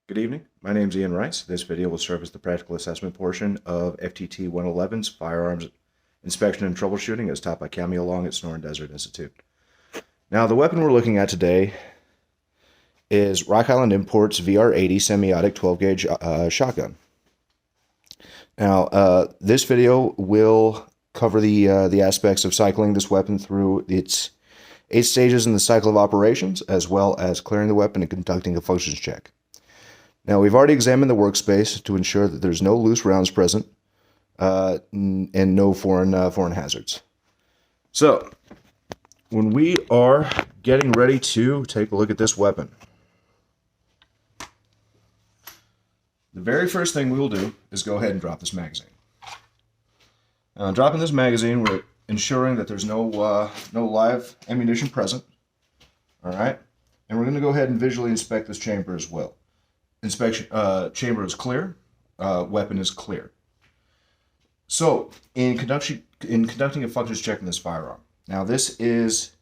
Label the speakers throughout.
Speaker 1: Good evening. My name is Ian Rice. This video will serve as the practical assessment portion of FTT111's Firearms Inspection and Troubleshooting as taught by Camille Long at Sonoran Desert Institute. Now, the weapon we're looking at today is Rock Island Imports VR80 semi-automatic 12-gauge shotgun. Now, this video will cover the aspects of cycling this weapon through its 8 stages in the cycle of operations, as well as clearing the weapon and conducting a functions check. Now, we've already examined the workspace to ensure that there's no loose rounds present and no foreign hazards. So, when we are getting ready to take a look at this weapon, the very first thing we will do is go ahead and drop this magazine. Dropping this magazine, we're ensuring that there's no live ammunition present. All right, and we're going to go ahead and visually inspect this chamber as well. Inspection chamber is clear, weapon is clear. So, in conducting a functions check in this firearm, now this is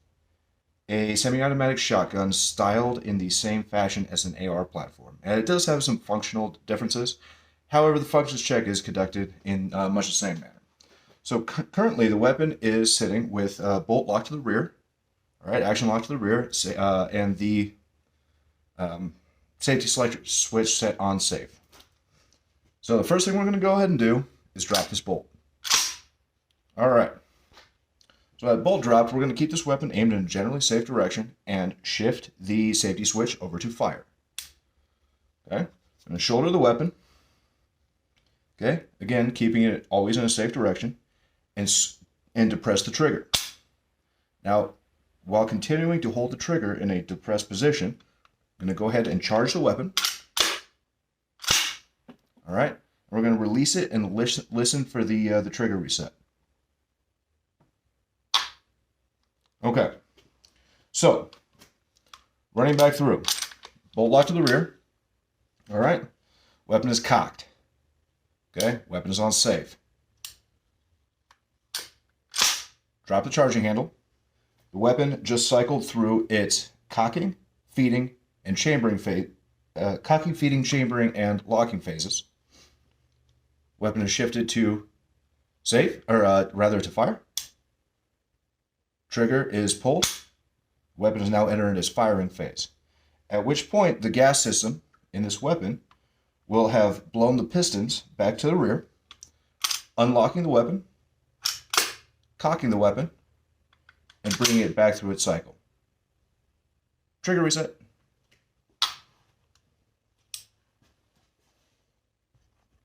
Speaker 1: a semi-automatic shotgun styled in the same fashion as an AR platform, and it does have some functional differences. However, the functions check is conducted in much the same manner. So currently, the weapon is sitting with bolt lock to the rear, all right, action lock to the rear, and the safety switch set on safe. So the first thing we're going to go ahead and do is drop this bolt. All right. So that bolt dropped, we're going to keep this weapon aimed in a generally safe direction and shift the safety switch over to fire. Okay. I'm going to shoulder the weapon. Okay. Again, keeping it always in a safe direction and depress the trigger. Now, while continuing to hold the trigger in a depressed position, I'm going to go ahead and charge the weapon. All right. We're going to release it and listen for the trigger reset. Okay. So, running back through. Bolt lock to the rear. All right. Weapon is cocked. Okay. Weapon is on safe. Drop the charging handle. The weapon just cycled through its cocking, feeding, and chambering phase, cocking, feeding, chambering, and locking phases. Weapon is shifted to safe, or rather to fire. Trigger is pulled. Weapon is now entering its firing phase. At which point, the gas system in this weapon will have blown the pistons back to the rear, unlocking the weapon, cocking the weapon, and bringing it back through its cycle. Trigger reset.